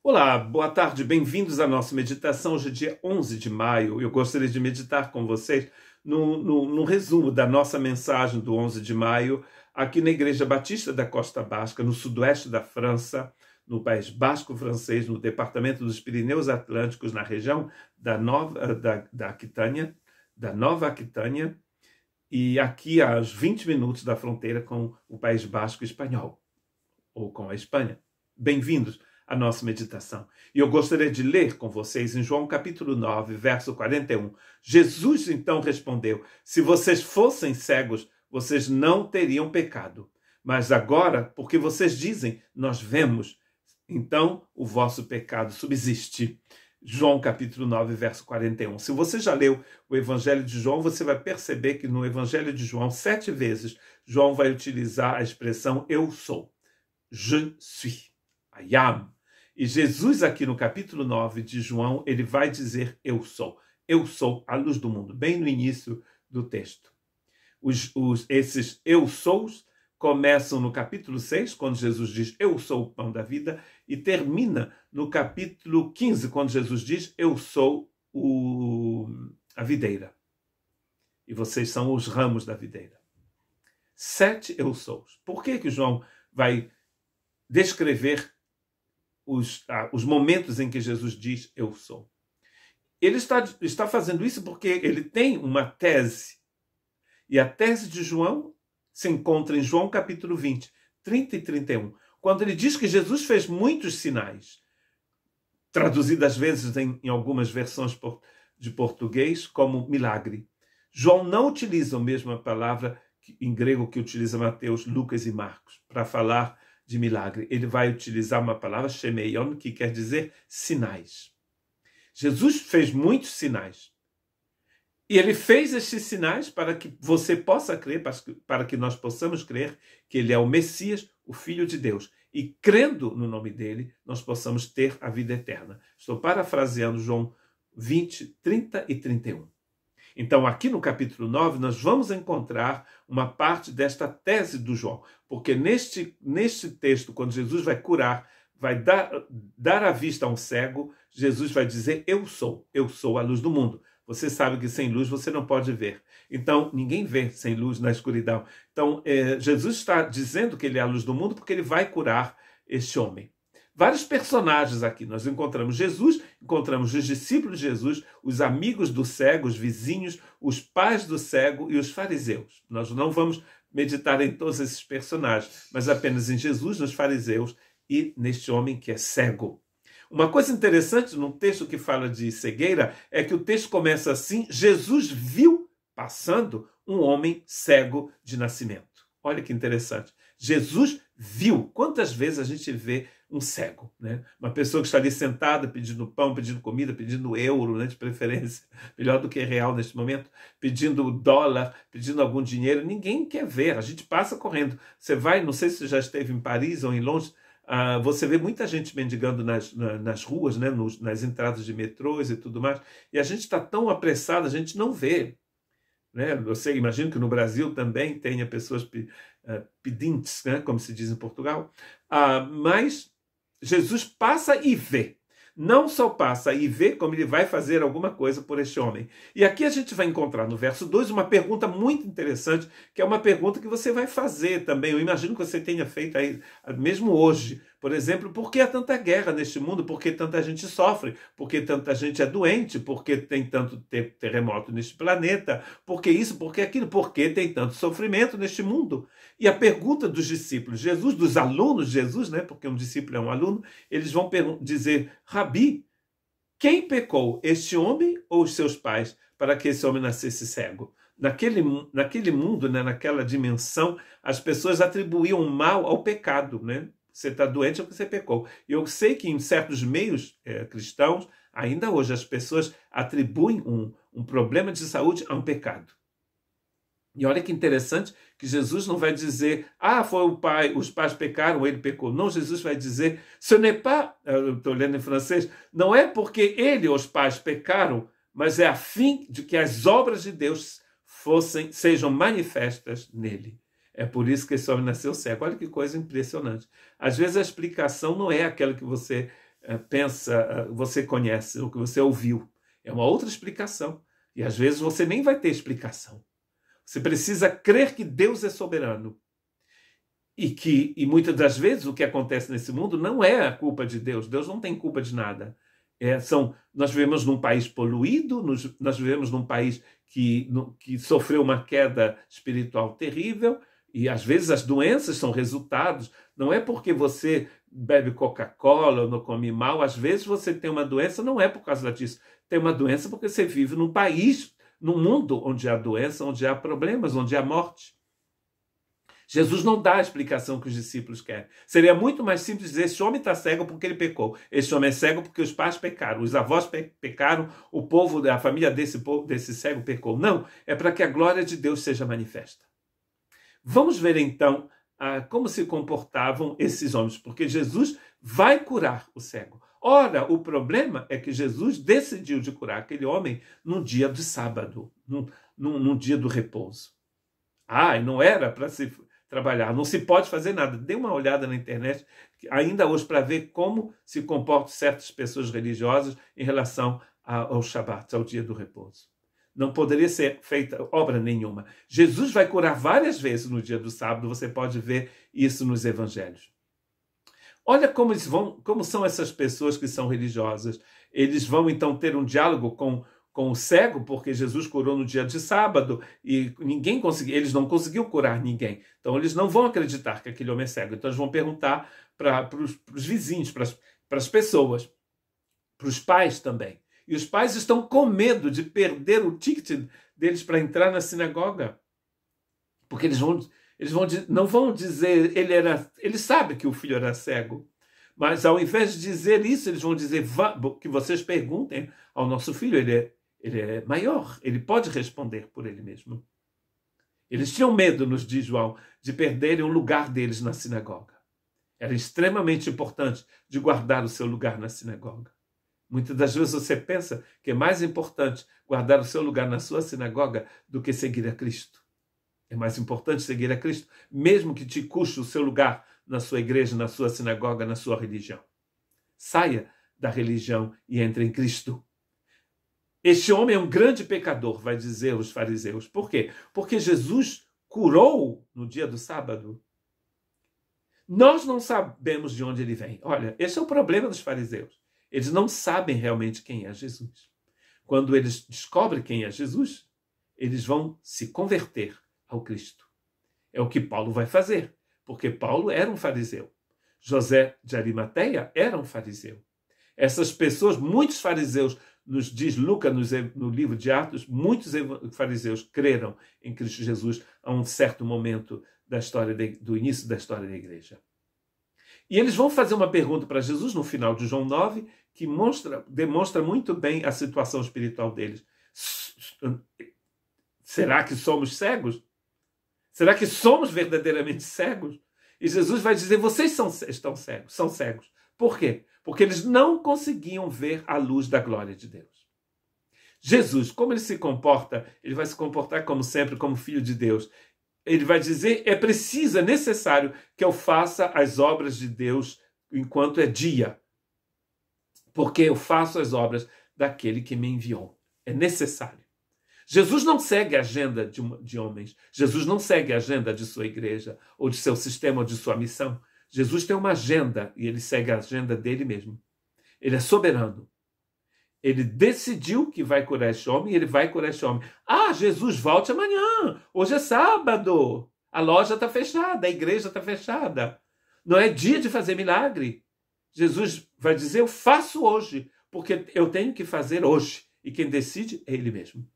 Olá, boa tarde, bem-vindos à nossa meditação. Hoje é dia 11 de maio. Eu gostaria de meditar com vocês no resumo da nossa mensagem do 11 de maio, aqui na Igreja Batista da Costa Basca, no sudoeste da França, no País Basco francês, no departamento dos Pirineus Atlânticos, na região da Nova Aquitânia, e aqui a 20 minutos da fronteira com o País Basco espanhol, ou com a Espanha. Bem-vindos a nossa meditação. E eu gostaria de ler com vocês em João capítulo 9, verso 41. Jesus então respondeu: se vocês fossem cegos, vocês não teriam pecado. Mas agora, porque vocês dizem, nós vemos, então o vosso pecado subsiste. João capítulo 9, verso 41. Se você já leu o Evangelho de João, você vai perceber que no Evangelho de João, 7 vezes, João vai utilizar a expressão eu sou. Je suis. I am. E Jesus aqui no capítulo 9 de João, ele vai dizer eu sou a luz do mundo, bem no início do texto. Esses eu sous começam no capítulo 6, quando Jesus diz eu sou o pão da vida, e termina no capítulo 15, quando Jesus diz eu sou a videira. E vocês são os ramos da videira. 7 eu sous. Por que João vai descrever os momentos em que Jesus diz eu sou? Ele está fazendo isso porque ele tem uma tese. E a tese de João se encontra em João capítulo 20, 30 e 31, quando ele diz que Jesus fez muitos sinais, traduzido às vezes em algumas versões de português como milagre. João não utiliza a mesma palavra em grego que utiliza Mateus, Lucas e Marcos para falar de milagre. Ele vai utilizar uma palavra, shemeion, que quer dizer sinais. Jesus fez muitos sinais. E ele fez estes sinais para que você possa crer, para que nós possamos crer que ele é o Messias, o Filho de Deus. E crendo no nome dele, nós possamos ter a vida eterna. Estou parafraseando João 20, 30 e 31. Então, aqui no capítulo 9, nós vamos encontrar uma parte desta tese do João. Porque neste texto, quando Jesus vai curar, vai dar a vista a um cego, Jesus vai dizer, eu sou a luz do mundo. Você sabe que sem luz você não pode ver. Então, ninguém vê sem luz na escuridão. Então, Jesus está dizendo que ele é a luz do mundo porque ele vai curar este homem. Vários personagens aqui. Nós encontramos Jesus, encontramos os discípulos de Jesus, os amigos do cego, os vizinhos, os pais do cego e os fariseus. Nós não vamos meditar em todos esses personagens, mas apenas em Jesus, nos fariseus e neste homem que é cego. Uma coisa interessante num texto que fala de cegueira é que o texto começa assim: Jesus viu passando um homem cego de nascimento. Olha que interessante. Jesus viu. Quantas vezes a gente vê um cego, né? Uma pessoa que está ali sentada pedindo pão, pedindo comida, pedindo euro, né, de preferência, melhor do que real neste momento, pedindo dólar, pedindo algum dinheiro. Ninguém quer ver, a gente passa correndo. Você vai, não sei se você já esteve em Paris ou em Londres, você vê muita gente mendigando nas ruas, né, nas entradas de metrôs e tudo mais, e a gente está tão apressado, a gente não vê. Né? Eu imagino que no Brasil também tenha pessoas pedintes, né, como se diz em Portugal, mas Jesus passa e vê. Não só passa e vê, como ele vai fazer alguma coisa por este homem. E aqui a gente vai encontrar no verso 2 uma pergunta muito interessante, que é uma pergunta que você vai fazer também. Eu imagino que você tenha feito aí, mesmo hoje. Por exemplo, por que há tanta guerra neste mundo? Por que tanta gente sofre? Por que tanta gente é doente? Por que tem tanto terremoto neste planeta? Por que isso? Por que aquilo? Por que tem tanto sofrimento neste mundo? E a pergunta dos discípulos, Jesus, dos alunos de Jesus, né? Porque um discípulo é um aluno, eles vão dizer, Rabi, quem pecou, este homem ou os seus pais, para que esse homem nascesse cego? Naquele mundo, né? Naquela dimensão, as pessoas atribuíam mal ao pecado, né? Você está doente é porque você pecou. E eu sei que em certos meios cristãos, ainda hoje, as pessoas atribuem um problema de saúde a um pecado. E olha que interessante que Jesus não vai dizer, foi o pai, os pais pecaram, ele pecou. Não, Jesus vai dizer, ce n'est pas, eu estou lendo em francês, não é porque ele ou os pais pecaram, mas é a fim de que as obras de Deus sejam manifestas nele. É por isso que esse homem nasceu cego. Olha que coisa impressionante. Às vezes a explicação não é aquela que você pensa, você conhece, o que você ouviu. É uma outra explicação. E às vezes você nem vai ter explicação. Você precisa crer que Deus é soberano. E muitas das vezes o que acontece nesse mundo não é a culpa de Deus. Deus não tem culpa de nada. Nós vivemos num país poluído, nós vivemos num país que sofreu uma queda espiritual terrível, e às vezes as doenças são resultados. Não é porque você bebe Coca-Cola ou não come mal, às vezes você tem uma doença, não é por causa disso. Tem uma doença porque você vive num país, num mundo onde há doença, onde há problemas, onde há morte. Jesus não dá a explicação que os discípulos querem. Seria muito mais simples dizer: esse homem está cego porque ele pecou. Esse homem é cego porque os pais pecaram, os avós pecaram, o povo, a família desse cego pecou. Não, é para que a glória de Deus seja manifesta. Vamos ver então como se comportavam esses homens, porque Jesus vai curar o cego. Ora, o problema é que Jesus decidiu de curar aquele homem num dia de sábado, num dia do repouso. E não era para se trabalhar, não se pode fazer nada. Dê uma olhada na internet, ainda hoje, para ver como se comportam certas pessoas religiosas em relação ao Shabat, ao dia do repouso. Não poderia ser feita obra nenhuma. Jesus vai curar várias vezes no dia do sábado, você pode ver isso nos evangelhos. Olha como são essas pessoas que são religiosas. Eles vão então ter um diálogo com o cego, porque Jesus curou no dia de sábado e eles não conseguiram curar ninguém. Então eles não vão acreditar que aquele homem é cego. Então eles vão perguntar para os vizinhos, para as pessoas, para os pais também. E os pais estão com medo de perder o ticket deles para entrar na sinagoga. Porque eles não vão dizer, ele sabe que o filho era cego. Mas ao invés de dizer isso, eles vão dizer que vocês perguntem ao nosso filho, ele é maior, ele pode responder por ele mesmo. Eles tinham medo, nos diz João, de perderem o lugar deles na sinagoga. Era extremamente importante de guardar o seu lugar na sinagoga. Muitas das vezes você pensa que é mais importante guardar o seu lugar na sua sinagoga do que seguir a Cristo. É mais importante seguir a Cristo, mesmo que te custe o seu lugar na sua igreja, na sua sinagoga, na sua religião. Saia da religião e entre em Cristo. Este homem é um grande pecador, vai dizer os fariseus. Por quê? Porque Jesus curou no dia do sábado. Nós não sabemos de onde ele vem. Olha, esse é o problema dos fariseus. Eles não sabem realmente quem é Jesus. Quando eles descobrem quem é Jesus, eles vão se converter ao Cristo. É o que Paulo vai fazer, porque Paulo era um fariseu. José de Arimateia era um fariseu. Essas pessoas, muitos fariseus, nos diz Lucas no livro de Atos, muitos fariseus creram em Cristo Jesus a um certo momento do início da história da igreja. E eles vão fazer uma pergunta para Jesus no final de João 9, que demonstra muito bem a situação espiritual deles. Será que somos cegos? Será que somos verdadeiramente cegos? E Jesus vai dizer: vocês estão cegos, são cegos. Por quê? Porque eles não conseguiam ver a luz da glória de Deus. Jesus, como ele se comporta? Ele vai se comportar como sempre, como filho de Deus. Ele vai dizer: é necessário que eu faça as obras de Deus enquanto é dia. Porque eu faço as obras daquele que me enviou. É necessário. Jesus não segue a agenda de homens. Jesus não segue a agenda de sua igreja, ou de seu sistema, ou de sua missão. Jesus tem uma agenda e ele segue a agenda dele mesmo. Ele é soberano. Ele decidiu que vai curar este homem e ele vai curar este homem. Jesus, volte amanhã. Hoje é sábado. A loja está fechada, a igreja está fechada. Não é dia de fazer milagre. Jesus vai dizer: eu faço hoje, porque eu tenho que fazer hoje. E quem decide é ele mesmo.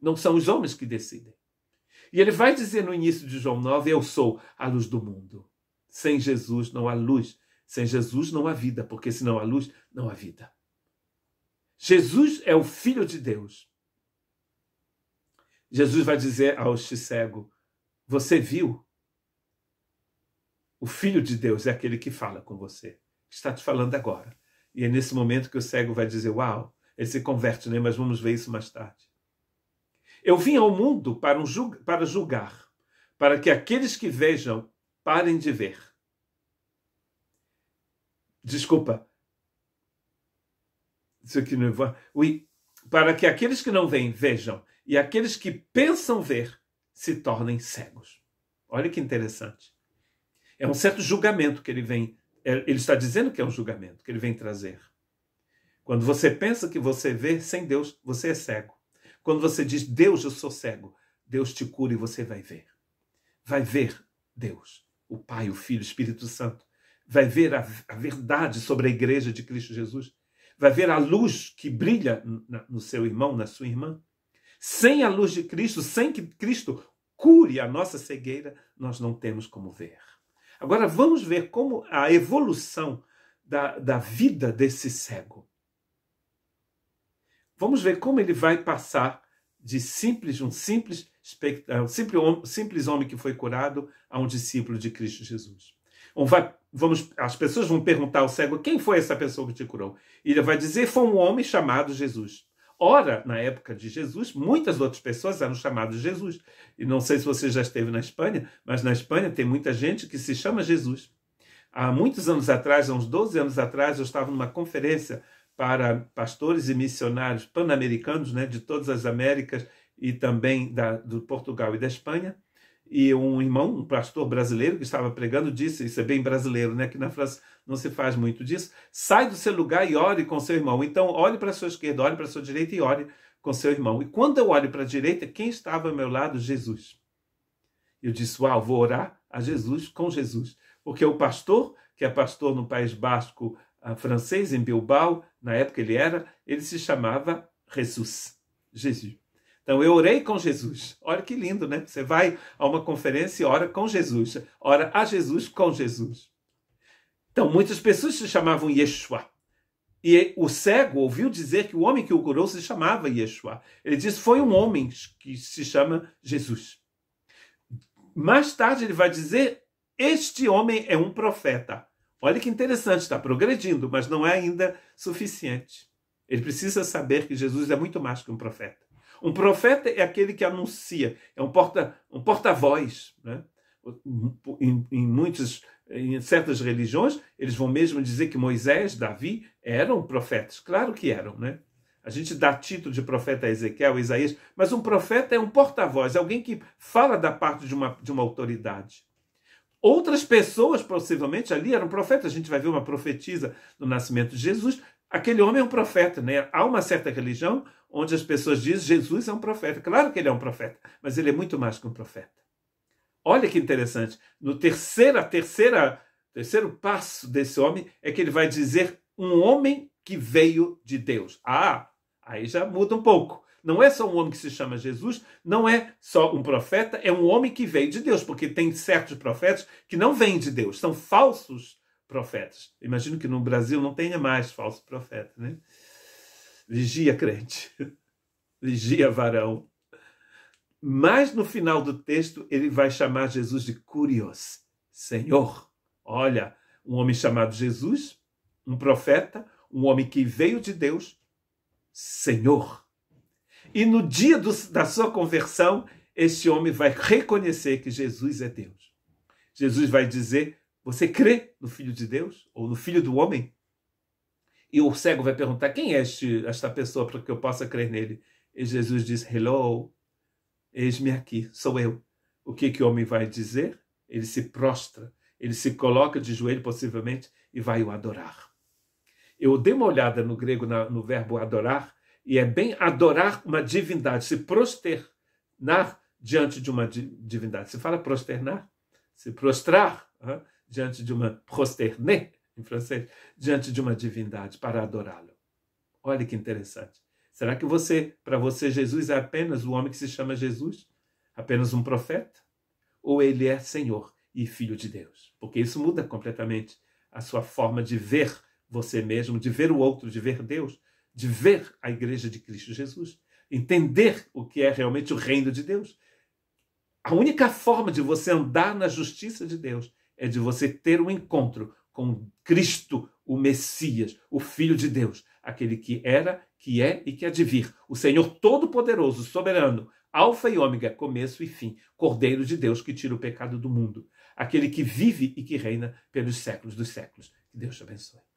Não são os homens que decidem. E ele vai dizer no início de João 9: eu sou a luz do mundo. Sem Jesus não há luz. Sem Jesus não há vida, porque se não há luz, não há vida. Jesus é o Filho de Deus. Jesus vai dizer ao cego: você viu? O Filho de Deus é aquele que fala com você. Está te falando agora. E é nesse momento que o cego vai dizer: uau, ele se converte, né? Mas vamos ver isso mais tarde. Eu vim ao mundo para julgar, para que aqueles que vejam parem de ver. Desculpa, Oui, para que aqueles que não veem, vejam, e aqueles que pensam ver, se tornem cegos. Olha que interessante. É um certo julgamento que ele vem, ele está dizendo que é um julgamento que ele vem trazer. Quando você pensa que você vê sem Deus, você é cego. Quando você diz, Deus, eu sou cego, Deus te cura e você vai ver. Vai ver Deus, o Pai, o Filho, o Espírito Santo. Vai ver a verdade sobre a igreja de Cristo Jesus. Vai ver a luz que brilha no seu irmão, na sua irmã. Sem a luz de Cristo, sem que Cristo cure a nossa cegueira, nós não temos como ver. Agora vamos ver como a evolução da vida desse cego. Vamos ver como ele vai passar de um simples homem que foi curado a um discípulo de Cristo Jesus. As pessoas vão perguntar ao cego, quem foi essa pessoa que te curou? E ele vai dizer, foi um homem chamado Jesus. Ora, na época de Jesus, muitas outras pessoas eram chamadas de Jesus. E não sei se você já esteve na Espanha, mas na Espanha tem muita gente que se chama Jesus. Há muitos anos atrás, há uns 12 anos atrás, eu estava numa conferência para pastores e missionários pan-americanos, né, de todas as Américas e também do Portugal e da Espanha. E um irmão, um pastor brasileiro que estava pregando, disse, isso é bem brasileiro, né, que na França não se faz muito disso, sai do seu lugar e ore com seu irmão. Então, olhe para a sua esquerda, olhe para a sua direita e ore com seu irmão. E quando eu olho para a direita, quem estava ao meu lado? Jesus. Eu disse, uau, vou orar a Jesus com Jesus. Porque o pastor, que é pastor no País Basco francês, em Bilbao, na época ele se chamava Jesus. Então eu orei com Jesus. Olha que lindo, né? Você vai a uma conferência e ora com Jesus. Ora a Jesus com Jesus. Então muitas pessoas se chamavam Yeshua. E o cego ouviu dizer que o homem que o curou se chamava Yeshua. Ele disse, foi um homem que se chama Jesus. Mais tarde ele vai dizer, este homem é um profeta. Olha que interessante, está progredindo, mas não é ainda suficiente. Ele precisa saber que Jesus é muito mais que um profeta. Um profeta é aquele que anuncia, é um porta-voz, né? Em certas religiões, eles vão mesmo dizer que Moisés, Davi, eram profetas. Claro que eram, né? A gente dá título de profeta a Ezequiel, a Isaías, mas um profeta é um porta-voz, alguém que fala da parte de uma autoridade. Outras pessoas, possivelmente, ali eram profetas. A gente vai ver uma profetisa no nascimento de Jesus. Aquele homem é um profeta, né? Há uma certa religião onde as pessoas dizem Jesus é um profeta. Claro que ele é um profeta, mas ele é muito mais que um profeta. Olha que interessante. No terceiro passo desse homem é que ele vai dizer um homem que veio de Deus. Aí já muda um pouco. Não é só um homem que se chama Jesus, não é só um profeta, é um homem que veio de Deus, porque tem certos profetas que não vêm de Deus, são falsos profetas. Imagino que no Brasil não tenha mais falso profeta, né? Vigia, crente. Vigia, varão. Mas no final do texto ele vai chamar Jesus de Kurios, Senhor. Olha, um homem chamado Jesus, um profeta, um homem que veio de Deus, Senhor. E no dia da sua conversão, este homem vai reconhecer que Jesus é Deus. Jesus vai dizer, você crê no Filho de Deus? Ou no Filho do Homem? E o cego vai perguntar, quem é esta pessoa para que eu possa crer nele? E Jesus diz, hello, eis-me aqui, sou eu. O que o homem vai dizer? Ele se prostra, ele se coloca de joelho possivelmente e vai o adorar. Eu dei uma olhada no grego no verbo adorar, e é bem adorar uma divindade, se prosternar diante de uma divindade. Se fala prosternar, se prostrar diante de uma prosterner, em francês, diante de uma divindade para adorá-lo. Olha que interessante. Será que para você, Jesus é apenas o homem que se chama Jesus? Apenas um profeta? Ou ele é Senhor e Filho de Deus? Porque isso muda completamente a sua forma de ver você mesmo, de ver o outro, de ver Deus, de ver a igreja de Cristo Jesus, entender o que é realmente o reino de Deus. A única forma de você andar na justiça de Deus é de você ter um encontro com Cristo, o Messias, o Filho de Deus, aquele que era, que é e que há de vir, o Senhor Todo-Poderoso, Soberano, Alfa e Ômega, começo e fim, Cordeiro de Deus que tira o pecado do mundo, aquele que vive e que reina pelos séculos dos séculos. Que Deus te abençoe.